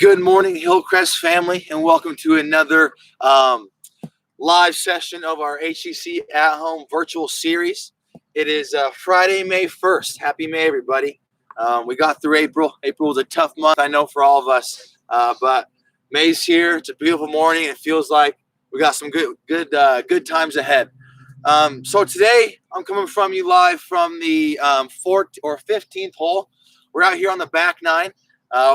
Good morning, Hillcrest family, and welcome to another live session of our HCC at home virtual series. It is Friday, May 1st. Happy May, everybody. We got through April. April was a tough month, I know, for all of us, but May's here. It's a beautiful morning. It feels like we got some good times ahead. So today I'm coming from you live from the 4th or 15th hole. We're out here on the back nine.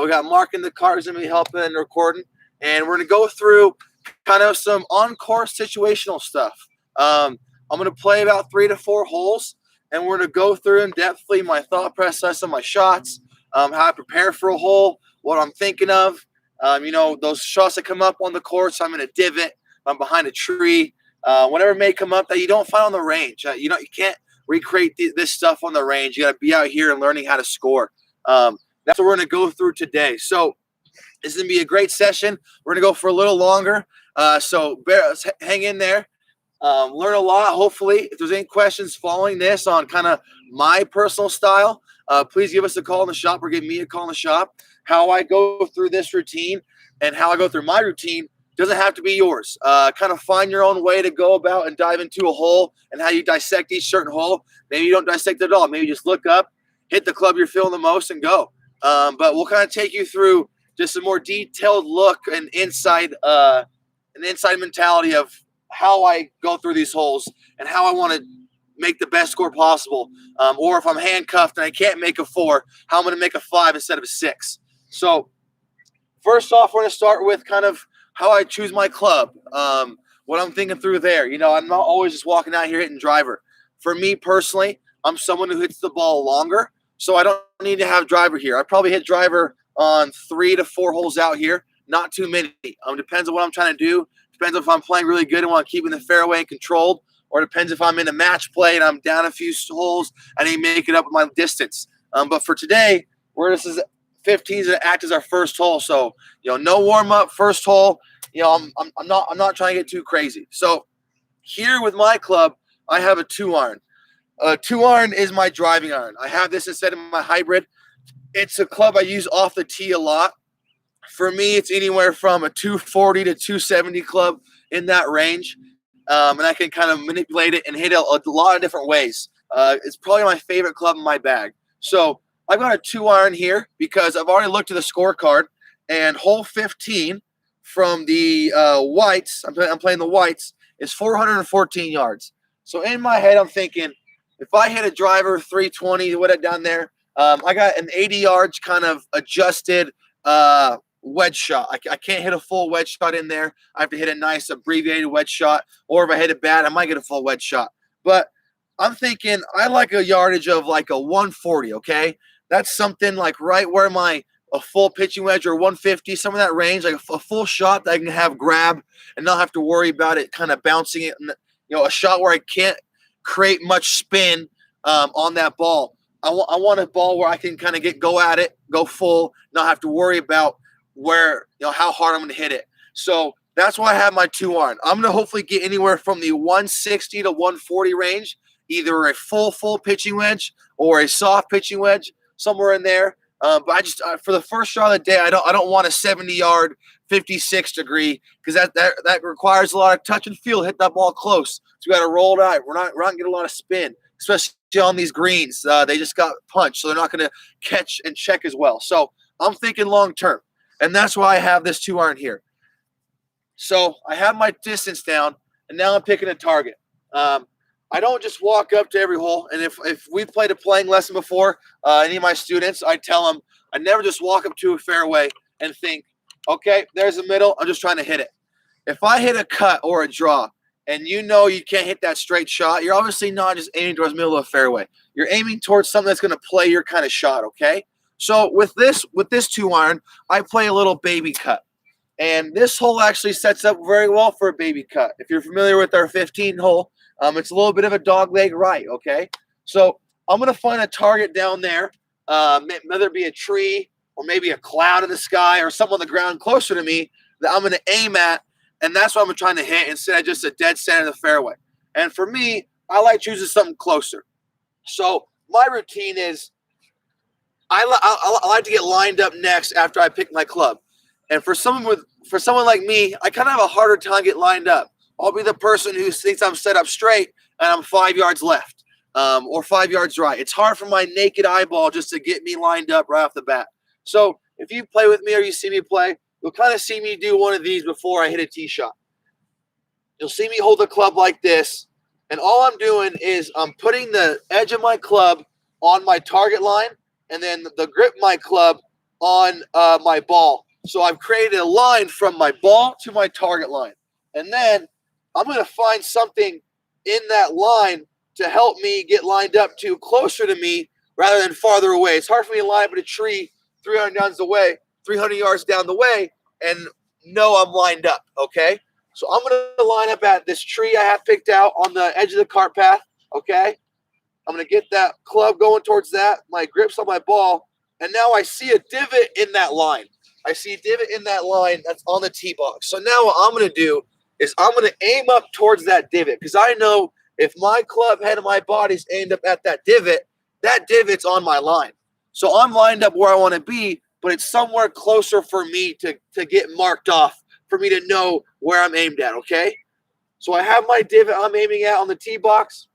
We got Mark in the cars and me helping and recording, and we're going to go through kind of some on-course situational stuff. I'm going to play about 3 to 4 holes, and we're going to go through in depthly my thought process on my shots, how I prepare for a hole, what I'm thinking of. Those shots that come up on the course, I'm in a divot, I'm behind a tree, whatever may come up that you don't find on the range. You can't recreate this stuff on the range. You got to be out here and learning how to score. That's what we're going to go through today. So this is going to be a great session. We're going to go for a little longer. So hang in there. Learn a lot, hopefully. If there's any questions following this on kind of my personal style, please give us a call in the shop or give me a call in the shop. How I go through this routine and how I go through my routine doesn't have to be yours. Kind of find your own way to go about and dive into a hole and how you dissect each certain hole. Maybe you don't dissect it at all. Maybe you just look up, hit the club you're feeling the most, and go. But we'll kind of take you through just a more detailed look and inside mentality of how I go through these holes and how I want to make the best score possible. Or if I'm handcuffed and I can't make a 4, how I'm going to make a 5 instead of a 6. So first off, we're going to start with kind of how I choose my club, what I'm thinking through there. I'm not always just walking out here hitting driver. For me personally, I'm someone who hits the ball longer, so I don't need to have driver here. I probably hit driver on 3 to 4 holes out here, not too many. Depends on what I'm trying to do. Depends if I'm playing really good and want to keep in the fairway and controlled, or depends if I'm in a match play and I'm down a few holes and I make it up with my distance. But for today, this is 15s and act as our first hole. So no warm up, first hole. I'm not trying to get too crazy. So here with my club, I have a 2-iron. 2-iron is my driving iron. I have this instead of my hybrid. It's a club I use off the tee a lot. For me, it's anywhere from a 240 to 270 club, in that range. And I can kind of manipulate it and hit it a lot of different ways. It's probably my favorite club in my bag. So I've got a 2-iron here because I've already looked at the scorecard, and hole 15 from the whites, I'm playing the whites, is 414 yards. So in my head, I'm thinking, if I hit a driver 320, what I've done there, I got an 80 yards kind of adjusted wedge shot. I can't hit a full wedge shot in there. I have to hit a nice abbreviated wedge shot, or if I hit it bad, I might get a full wedge shot. But I'm thinking I like a yardage of like a 140, okay? That's something like right where a full pitching wedge or 150, some of that range, like a full shot that I can have grab and not have to worry about it kind of bouncing it. A shot where I can't create much spin on that ball. I want a ball where I can kind of go at it, go full, not have to worry about how hard I'm going to hit it. So that's why I have my 2-iron. I'm going to hopefully get anywhere from the 160 to 140 range, either a full pitching wedge or a soft pitching wedge, somewhere in there. But I just for the first shot of the day, I don't want a 70-yard, 56 degree, because that requires a lot of touch and feel, hit that ball close. So we got to roll it out. We're not going to get a lot of spin, especially on these greens. They just got punched, so they're not going to catch and check as well. So I'm thinking long term, and that's why I have this 2-iron here. So I have my distance down, and now I'm picking a target. I don't just walk up to every hole, and if we've played a playing lesson before, any of my students, I tell them I never just walk up to a fairway and think, okay, there's the middle, I'm just trying to hit it. If I hit a cut or a draw, and you can't hit that straight shot, you're obviously not just aiming towards the middle of the fairway. You're aiming towards something that's going to play your kind of shot, okay? So with this 2-iron, I play a little baby cut. And this hole actually sets up very well for a baby cut. If you're familiar with our 15 hole, it's a little bit of a dog leg right, okay? So I'm going to find a target down there, whether it be a tree or maybe a cloud in the sky or something on the ground closer to me that I'm going to aim at, and that's what I'm trying to hit instead of just a dead center of the fairway. And for me, I like choosing something closer. So my routine is I like to get lined up next after I pick my club. And for someone like me, I kind of have a harder time getting lined up. I'll be the person who thinks I'm set up straight and I'm 5 yards left, or 5 yards right. It's hard for my naked eyeball just to get me lined up right off the bat. So if you play with me or you see me play, you'll kind of see me do one of these before I hit a tee shot. You'll see me hold the club like this, and all I'm doing is I'm putting the edge of my club on my target line, and then the grip of my club on my ball. So I've created a line from my ball to my target line. And then I'm going to find something in that line to help me get lined up to closer to me rather than farther away. It's hard for me to line up at a tree 300 yards down the way and know I'm lined up, okay? So I'm going to line up at this tree I have picked out on the edge of the cart path, okay? I'm going to get that club going towards that. My grip's on my ball. And now I see a divot in that line. I see a divot in that line that's on the tee box. So now what I'm going to do is I'm going to aim up towards that divot because I know if my club head of my body's aimed up at that divot's on my line. So I'm lined up where I want to be, but it's somewhere closer for me to get marked off, for me to know where I'm aimed at, okay? So I have my divot I'm aiming at on the tee box.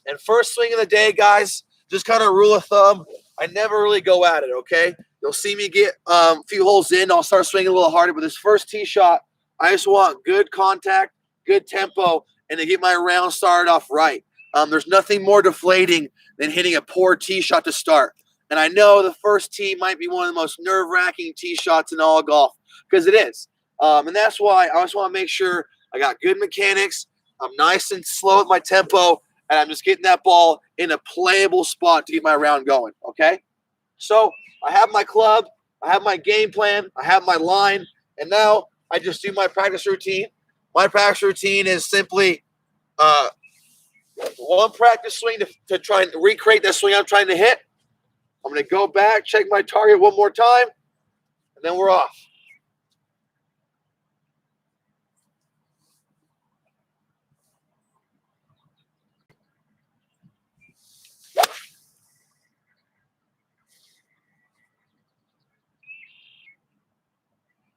And first swing of the day, guys, just kind of rule of thumb, I never really go at it, okay? You'll see me get a few holes in. I'll start swinging a little harder. But this first tee shot, I just want good contact, good tempo, and to get my round started off right. There's nothing more deflating than hitting a poor tee shot to start. And I know the first tee might be one of the most nerve-wracking tee shots in all golf because it is. And that's why I just want to make sure I got good mechanics. I'm nice and slow with my tempo, and I'm just getting that ball in a playable spot to get my round going, okay? So I have my club, I have my game plan, I have my line, and now I just do my practice routine. My practice routine is simply one practice swing to try and recreate that swing I'm trying to hit. I'm going to go back, check my target one more time, and then we're off.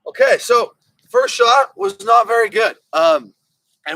Okay, so first shot was not very good. And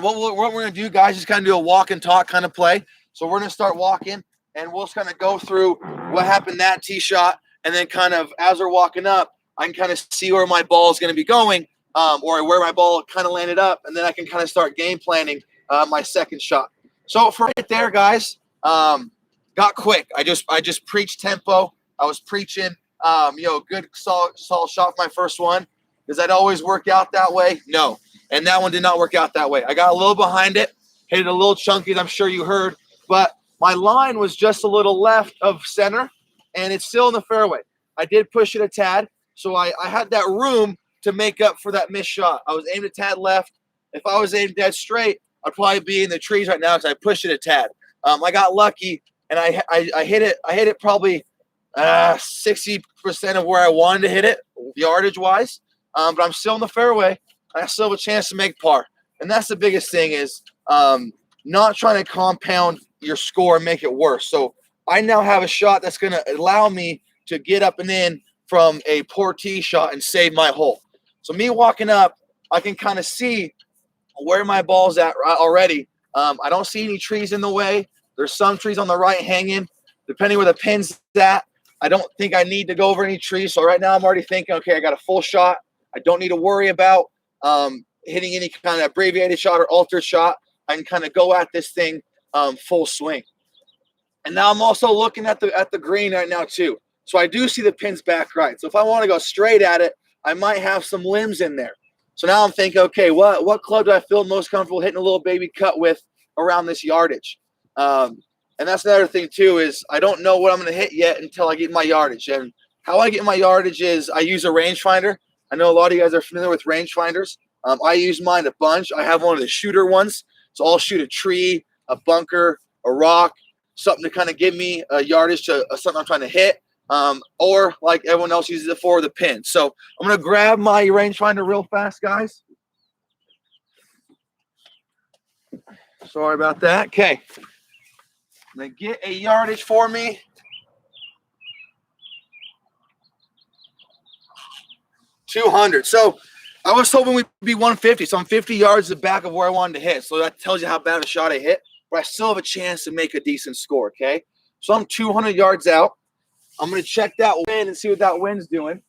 what we're going to do, guys, is kind of do a walk and talk kind of play. So we're going to start walking, and we'll just kind of go through what happened that tee shot, and then kind of as we're walking up, I can kind of see where my ball is going to be going, or where my ball kind of landed up, and then I can kind of start game planning my second shot. So for right there, guys, got quick. I just preached tempo. I was preaching, good solid shot for my first one. Does that always work out that way? No. And that one did not work out that way. I got a little behind it, hit it a little chunky, as I'm sure you heard, but my line was just a little left of center, and it's still in the fairway. I did push it a tad, so I had that room to make up for that missed shot. I was aimed a tad left. If I was aimed dead straight, I'd probably be in the trees right now because I pushed it a tad. I got lucky, and I hit it. I hit it probably 60% of where I wanted to hit it, yardage-wise. But I'm still in the fairway. I still have a chance to make par. And that's the biggest thing is not trying to compound your score and make it worse. So I now have a shot that's going to allow me to get up and in from a poor tee shot and save my hole. So me walking up, I can kind of see where my ball's at already. I don't see any trees in the way. There's some trees on the right hanging. Depending where the pin's at, I don't think I need to go over any trees. So right now I'm already thinking, okay, I got a full shot. I don't need to worry about hitting any kind of abbreviated shot or altered shot. I can kind of go at this thing full swing. And now I'm also looking at the green right now too. So I do see the pins back right. So if I want to go straight at it, I might have some limbs in there. So now I'm thinking, okay, what club do I feel most comfortable hitting a little baby cut with around this yardage? And that's another thing too is I don't know what I'm going to hit yet until I get my yardage. And how I get my yardage is I use a rangefinder. I know a lot of you guys are familiar with rangefinders. I use mine a bunch. I have one of the shooter ones. So I'll shoot a tree, a bunker, a rock, something to kind of give me a yardage to something I'm trying to hit. Or like everyone else uses it for, the pin. So I'm going to grab my rangefinder real fast, guys. Sorry about that. Okay. I'm going to get a yardage for me. 200. So I was hoping we'd be 150. So I'm 50 yards the back of where I wanted to hit. So that tells you how bad of a shot I hit. But I still have a chance to make a decent score, okay? So I'm 200 yards out. I'm going to check that wind and see what that wind's doing.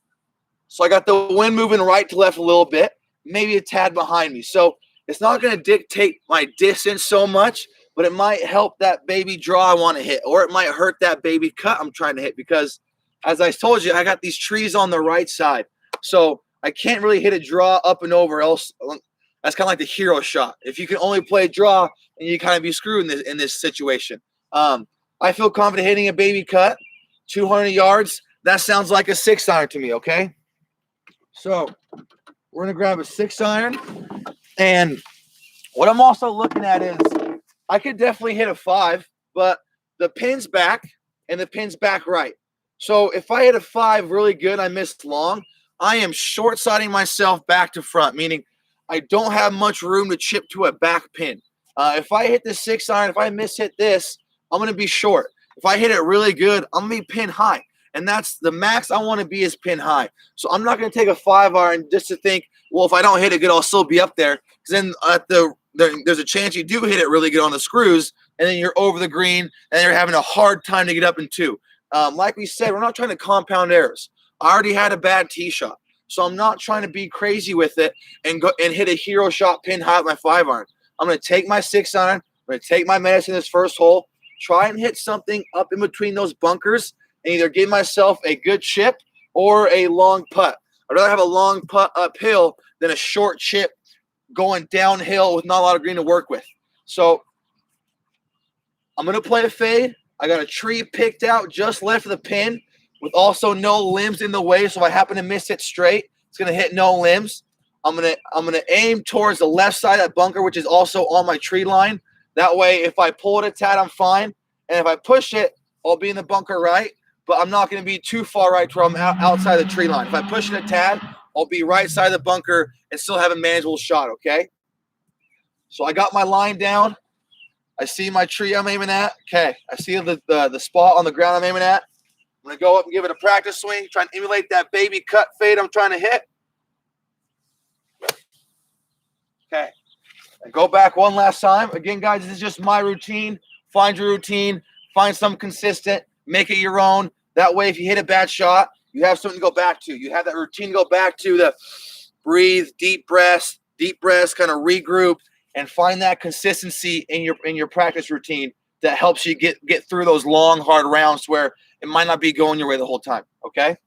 So I got the wind moving right to left a little bit, maybe a tad behind me. So it's not going to dictate my distance so much, but it might help that baby draw I want to hit, or it might hurt that baby cut I'm trying to hit because, as I told you, I got these trees on the right side. So I can't really hit a draw up and over, else that's kind of like the hero shot. If you can only play draw, and you kind of be screwed in this situation. I feel confident hitting a baby cut, 200 yards. That sounds like a 6-iron to me, okay? So we're going to grab a 6-iron. And what I'm also looking at is I could definitely hit a 5, but the pin's back and the pin's back right. So if I hit a 5 really good, I missed long, I am short-siding myself back to front, meaning I don't have much room to chip to a back pin. If I hit the 6-iron, if I miss-hit this, I'm going to be short. If I hit it really good, I'm going to be pin high. And that's the max I want to be is pin high. So I'm not going to take a 5-iron just to think, well, if I don't hit it good, I'll still be up there. Because then there's a chance you do hit it really good on the screws, and then you're over the green, and you're having a hard time to get up in 2. Like we said, we're not trying to compound errors. I already had a bad tee shot. So I'm not trying to be crazy with it and go and hit a hero shot pin high with my 5-iron. I'm going to take my 6-iron. I'm going to take my medicine this first hole, try and hit something up in between those bunkers, and either give myself a good chip or a long putt. I'd rather have a long putt uphill than a short chip going downhill with not a lot of green to work with. So I'm going to play a fade. I got a tree picked out just left of the pin with also no limbs in the way. So if I happen to miss it straight, it's going to hit no limbs. I'm gonna aim towards the left side of that bunker, which is also on my tree line. That way, if I pull it a tad, I'm fine. And if I push it, I'll be in the bunker right. But I'm not going to be too far right to where I'm outside the tree line. If I push it a tad, I'll be right side of the bunker and still have a manageable shot, okay? So I got my line down. I see my tree I'm aiming at. Okay, I see the spot on the ground I'm aiming at. I'm going to go up and give it a practice swing, try and emulate that baby cut fade I'm trying to hit. Okay, and go back one last time. Again, guys, this is just my routine. Find your routine. Find something consistent. Make it your own. That way, if you hit a bad shot, you have something to go back to. You have that routine to go back to, the breathe, deep breaths, kind of regroup, and find that consistency in your practice routine that helps you get through those long, hard rounds where it might not be going your way the whole time, okay?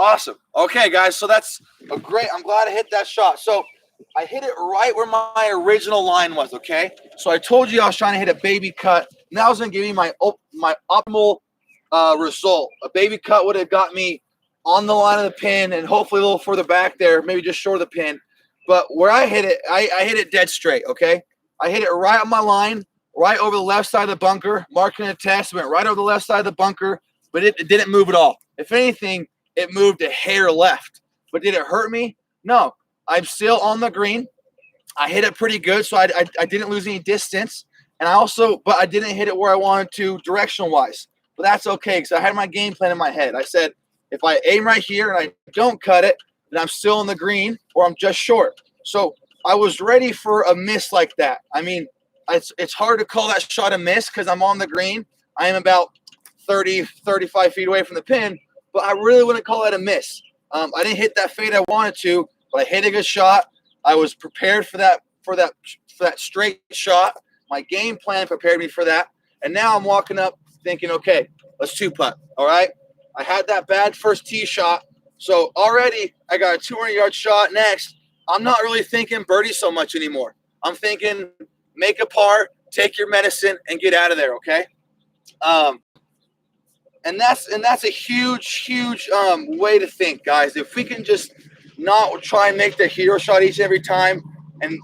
Awesome. Okay, guys, so that's a great – I'm glad I hit that shot. So I hit it right where my original line was, okay? So I told you I was trying to hit a baby cut, and that was going to give me my optimal result. A baby cut would have got me on the line of the pin and hopefully a little further back there, maybe just short of the pin. But where I hit it, I hit it dead straight, okay? I hit it right on my line, right over the left side of the bunker, marking a test, went right over the left side of the bunker, but it didn't move at all. If anything, it moved a hair left. But did it hurt me? No. I'm still on the green. I hit it pretty good, so I didn't lose any distance. And but I didn't hit it where I wanted to directional-wise. But that's okay because I had my game plan in my head. I said, if I aim right here and I don't cut it, then I'm still on the green or I'm just short. So I was ready for a miss like that. I mean, it's hard to call that shot a miss because I'm on the green. I am about 30, 35 feet away from the pin. But I really wouldn't call that a miss. I didn't hit that fade I wanted to, but I hit a good shot. I was prepared for that straight shot. My game plan prepared me for that. And now I'm walking up thinking, okay, let's 2-putt, all right? I had that bad first tee shot, so already I got a 200-yard shot next. I'm not really thinking birdie so much anymore. I'm thinking make a par, take your medicine, and get out of there, okay? And that's a huge way to think, guys. If we can just not try and make the hero shot each and every time, and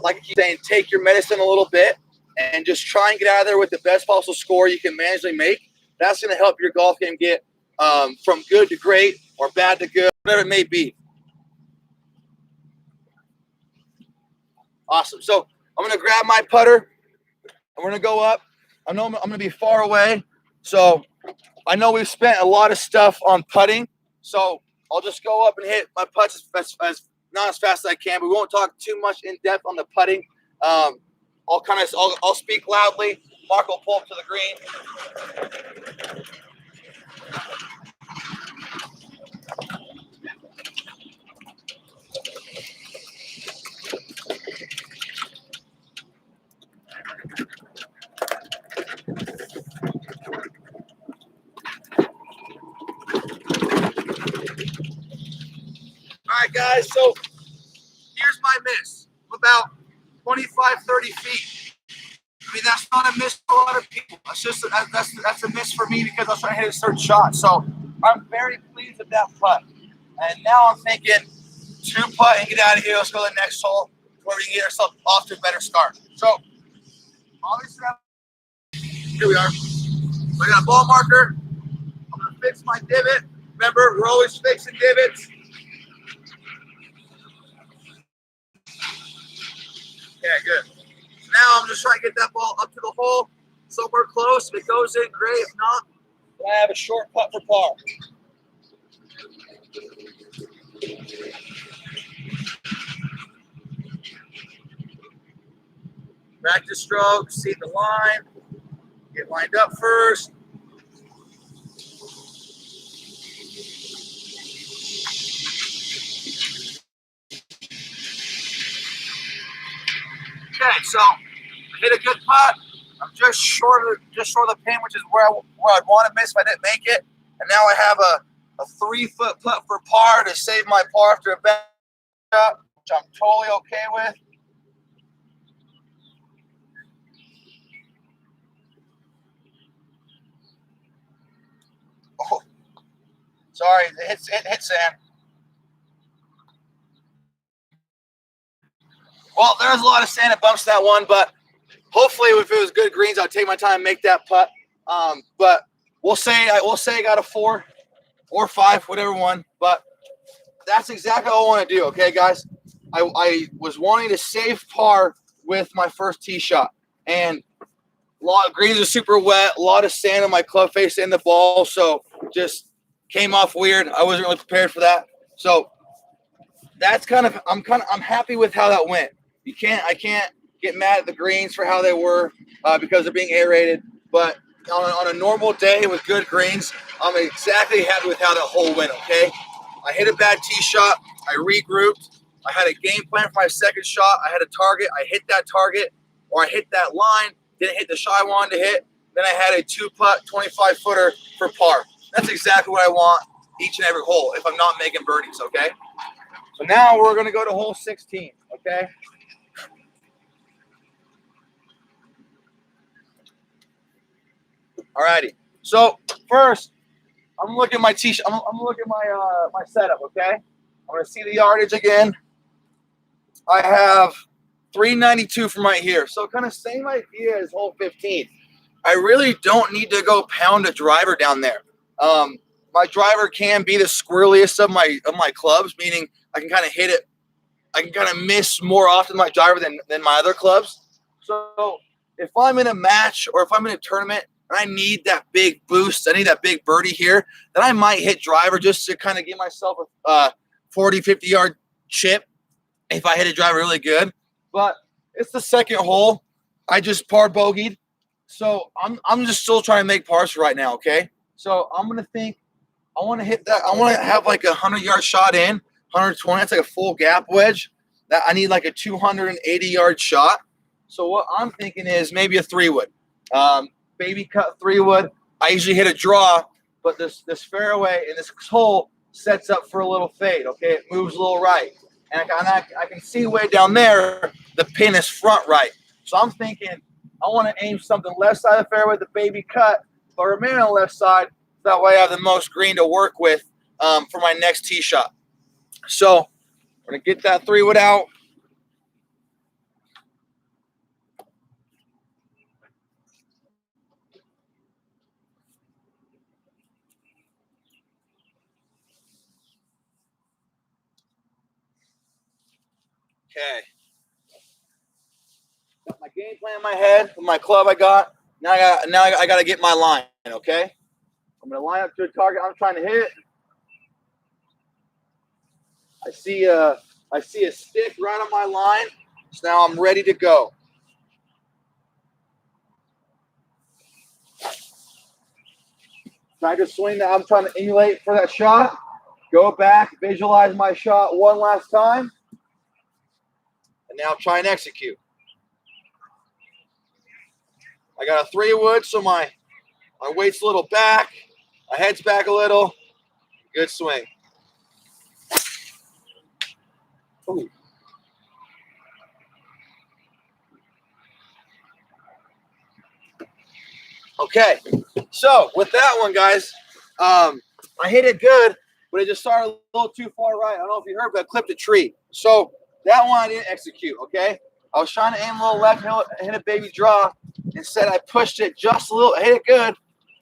like I keep saying, take your medicine a little bit and just try and get out of there with the best possible score you can manually make. That's going to help your golf game get from good to great or bad to good, whatever it may be. Awesome. So I'm going to grab my putter and we're going to go up. I know I'm going to be far away. So I know we've spent a lot of stuff on putting. So I'll just go up and hit my putts not as fast as I can. We won't talk too much in depth on the putting. I'll speak loudly. Mark will pull up to the green. All right, guys, so here's my miss. About 25, 30 feet. I mean, that's not a miss for a lot of people. That's a miss for me because I was trying to hit a certain shot. So I'm very pleased with that putt. And now I'm thinking 2 putt and get out of here. Let's go to the next hole where we can get ourselves off to a better start. So obviously, here we are. I got a ball marker. I'm going to fix my divot. Remember, we're always fixing divots. Yeah, good. So now I'm just trying to get that ball up to the hole, somewhere close. If it goes in, great. If not, I have a short putt for par. Practice stroke, see the line, get lined up first. Okay, so I hit a good putt. I'm just short of the pin, which is where I'd want to miss if I didn't make it. And now I have a 3-foot putt for par to save my par after a bad shot, which I'm totally okay with. Oh, sorry, it hit sand. Well, there's a lot of sand and bumps that one, but hopefully, if it was good greens, I'd take my time and make that putt. But we'll say I got a 4 or 5, whatever one. But that's exactly what I want to do. Okay, guys. I was wanting to save par with my first tee shot, and a lot of greens are super wet, a lot of sand on my club face and the ball, so just came off weird. I wasn't really prepared for that. So that's I'm happy with how that went. I can't get mad at the greens for how they were because they're being aerated. But on a normal day with good greens, I'm exactly happy with how that hole went, okay? I hit a bad tee shot. I regrouped. I had a game plan for my second shot. I had a target. I hit that target, or I hit that line, didn't hit the shot I wanted to hit. Then I had a 2-putt, 25-footer for par. That's exactly what I want each and every hole if I'm not making birdies, okay? So now we're going to go to hole 16, okay? Alrighty. So first, I'm looking at my tee. I'm looking at my setup. Okay. I'm gonna see the yardage again. I have 392 from right here. So kind of same idea as hole 15. I really don't need to go pound a driver down there. My driver can be the squirreliest of my clubs, meaning I can kind of hit it. I can kind of miss more often my driver than my other clubs. So if I'm in a match or if I'm in a tournament and I need that big boost, I need that big birdie here, then I might hit driver just to kind of give myself a 40, 50-yard chip if I hit a driver really good. But it's the second hole. I just par bogeyed. So I'm just still trying to make pars right now, okay? So I'm going to think I want to hit that. I want to have like a 100-yard shot in, 120. That's like a full gap wedge. That I need like a 280-yard shot. So what I'm thinking is maybe a 3-wood. Baby cut 3-wood. I usually hit a draw, but this fairway and this hole sets up for a little fade, okay? It moves a little right. And I can see way down there, the pin is front right. So I'm thinking I want to aim something left side of the fairway, the baby cut, but remain on the left side. That way I have the most green to work with for my next tee shot. So we're going to get that 3-wood out. Okay. Got my game plan in my head with my club I got. Now I got to get my line, okay? I'm going to line up to a target I'm trying to hit. I see a stick right on my line. So now I'm ready to go. Try to swing that I'm trying to emulate for that shot. Go back, visualize my shot one last time. And now try and execute. I got a 3-wood, so my weight's a little back. My head's back a little. Good swing. Ooh. Okay, so with that one, guys, I hit it good, but it just started a little too far right. I don't know if you heard, but I clipped a tree. So that one I didn't execute, okay? I was trying to aim a little left, hit a baby draw. Instead, I pushed it just a little. I hit it good,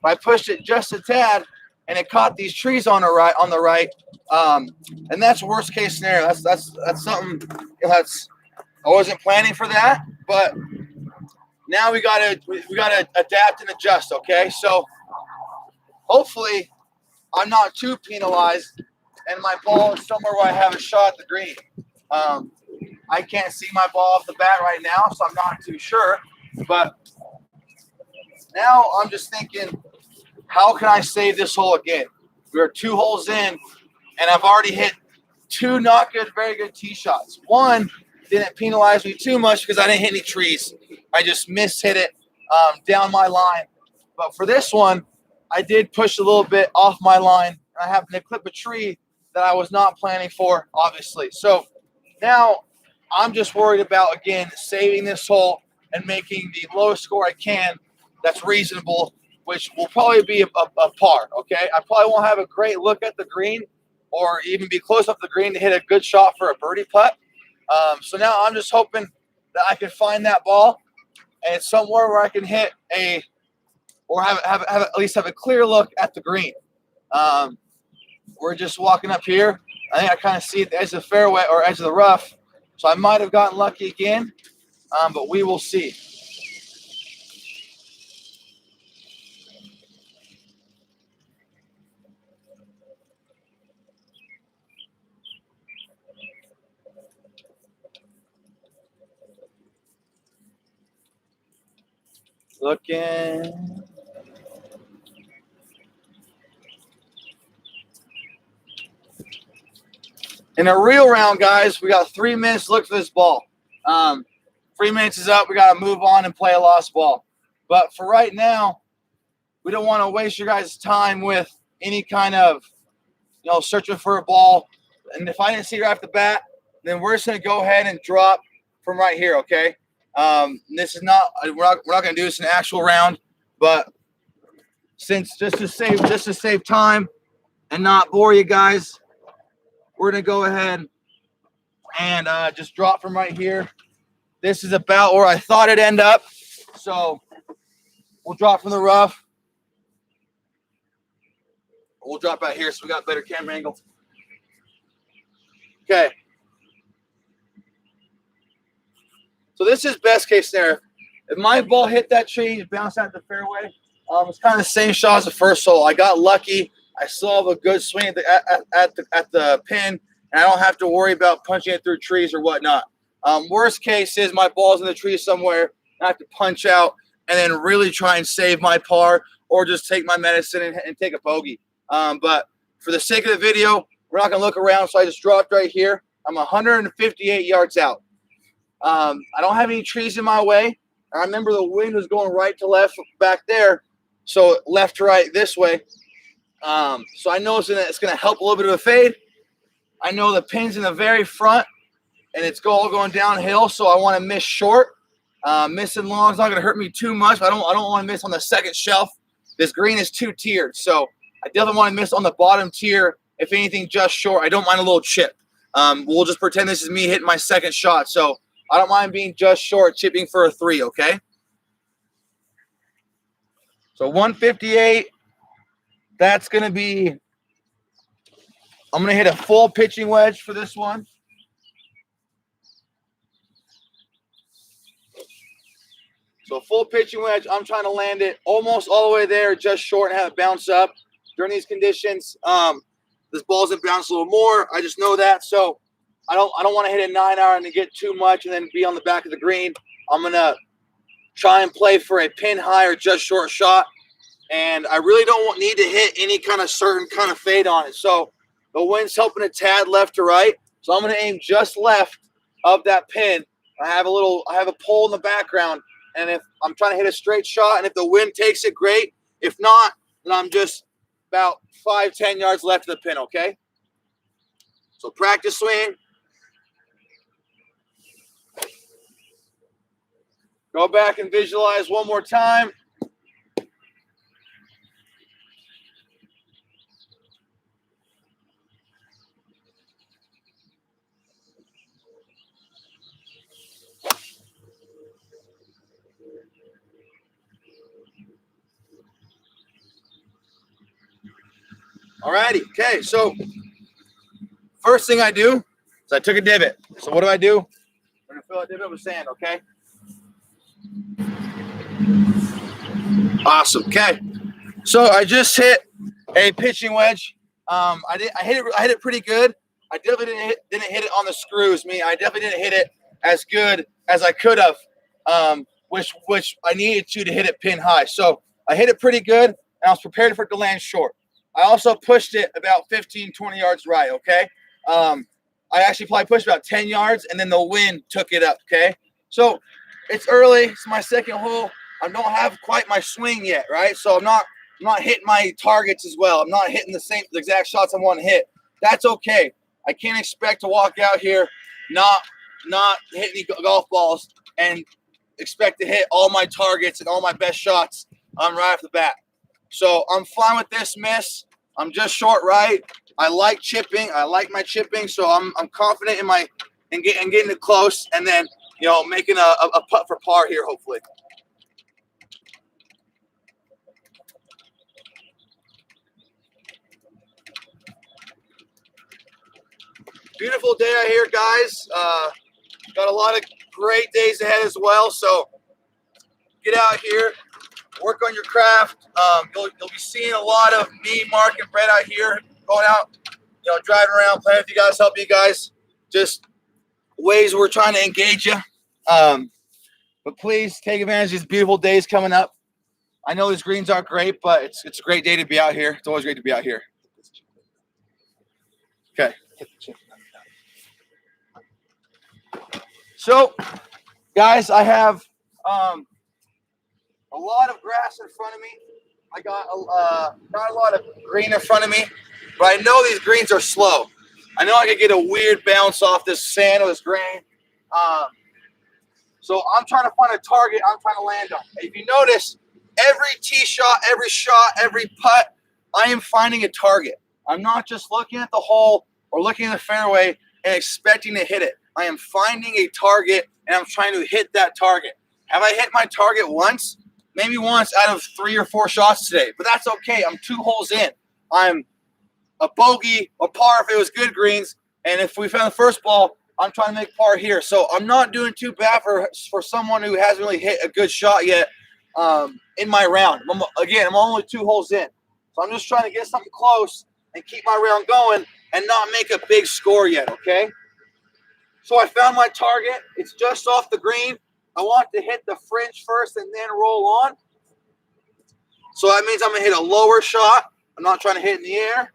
but I pushed it just a tad, and it caught these trees on the right. And that's worst case scenario. That's something that's I wasn't planning for that, but now we gotta adapt and adjust. Okay, so hopefully I'm not too penalized, and my ball is somewhere where I have a shot at the green. I can't see my ball off the bat right now, so I'm not too sure. But now I'm just thinking, how can I save this hole again? We're 2 holes in, and I've already hit 2 not good, very good tee shots. One didn't penalize me too much because I didn't hit any trees. I just hit it down my line. But for this one, I did push a little bit off my line. I happened to clip a tree that I was not planning for, obviously. So now I'm just worried about, again, saving this hole and making the lowest score I can that's reasonable, which will probably be a par, okay? I probably won't have a great look at the green or even be close up the green to hit a good shot for a birdie putt. So now I'm just hoping that I can find that ball and it's somewhere where I can hit or have at least have a clear look at the green. We're just walking up here. I think I kind of see it at the edge of the fairway or edge of the rough. So I might have gotten lucky again, but we will see. Looking. In a real round, guys, we got 3 minutes to look for this ball. 3 minutes is up. We got to move on and play a lost ball. But for right now, we don't want to waste your guys' time with any kind of, searching for a ball. And if I didn't see it right off the bat, then we're just going to go ahead and drop from right here, okay? This is not – we're not going to do this in an actual round. But since just to save time and not bore you guys, we're going to go ahead and just drop from right here. This is about where I thought it'd end up. So we'll drop from the rough. We'll drop out here so we got better camera angle. Okay. So this is best case scenario. If my ball hit that tree, bounced out the fairway, it's kind of the same shot as the first hole. I got lucky. I still have a good swing at the pin, and I don't have to worry about punching it through trees or whatnot. Worst case is my ball's in the tree somewhere, and I have to punch out and then really try and save my par or just take my medicine and take a bogey. But for the sake of the video, we're not going to look around, so I just dropped right here. I'm 158 yards out. I don't have any trees in my way. I remember the wind was going right to left back there, so left to right this way. So I know it's going to help a little bit of a fade. I know the pin's in the very front, and it's all going downhill, so I want to miss short. Missing long is not going to hurt me too much. But I don't want to miss on the second shelf. This green is 2 tiered, so I definitely want to miss on the bottom tier. If anything, just short. I don't mind a little chip. We'll just pretend this is me hitting my second shot. So I don't mind being just short, chipping for a 3, okay? So 158, that's going to be, I'm going to hit a full pitching wedge for this one. So full pitching wedge, I'm trying to land it almost all the way there, just short, and have it bounce up. During these conditions, this ball's gonna bounce a little more. I just know that, so I don't want to hit a 9-iron and get too much and then be on the back of the green. I'm gonna try and play for a pin high or just short shot, and I really don't need to hit any kind of certain kind of fade on it. So the wind's helping a tad left to right, so I'm gonna aim just left of that pin. I have a pole in the background. And if I'm trying to hit a straight shot, and if the wind takes it, great. If not, then I'm just about 5-10 yards left of the pin, okay? So practice swing. Go back and visualize one more time. Alrighty, okay, so first thing I do is I took a divot. So what do? I'm gonna fill a divot with sand, okay? Awesome, okay. So I just hit a pitching wedge. I hit it pretty good. I definitely didn't hit it on the screws. I definitely didn't hit it as good as I could have, which I needed to hit it pin high. So I hit it pretty good, and I was prepared for it to land short. I also pushed it about 15, 20 yards right, okay? I actually probably pushed about 10 yards, and then the wind took it up, okay? So it's early. It's my second hole. I don't have quite my swing yet, right? So I'm not hitting my targets as well. I'm not hitting the exact shots I want to hit. That's okay. I can't expect to walk out here not hit any golf balls and expect to hit all my targets and all my best shots right off the bat. So I'm fine with this miss. I'm just short right. I like chipping. I like my chipping, so I'm confident in getting it close, and then making a putt for par here, hopefully. Beautiful day out here, guys. Got a lot of great days ahead as well. So get out here, work on your craft. You'll be seeing a lot of me, Mark, and Brett out here going out, driving around, playing with you guys, helping you guys. Just ways we're trying to engage you. But please take advantage of these beautiful days coming up. I know these greens aren't great, but it's a great day to be out here. It's always great to be out here. Okay. So, guys, I have a lot of grass in front of me. I got not a lot of green in front of me, but I know these greens are slow. I know I could get a weird bounce off this sand or this grain. So I'm trying to find a target I'm trying to land on. If you notice, every tee shot, every putt, I am finding a target. I'm not just looking at the hole or looking at the fairway and expecting to hit it. I am finding a target, and I'm trying to hit that target. Have I hit my target once? Maybe once out of 3 or 4 shots today, but that's okay. I'm 2 holes in. I'm a bogey or par if it was good greens, and if we found the first ball, I'm trying to make par here. So I'm not doing too bad for someone who hasn't really hit a good shot yet in my round. I'm only 2 holes in. So I'm just trying to get something close and keep my round going and not make a big score yet, okay? So I found my target. It's just off the green. I want to hit the fringe first and then roll on. So that means I'm going to hit a lower shot. I'm not trying to hit in the air.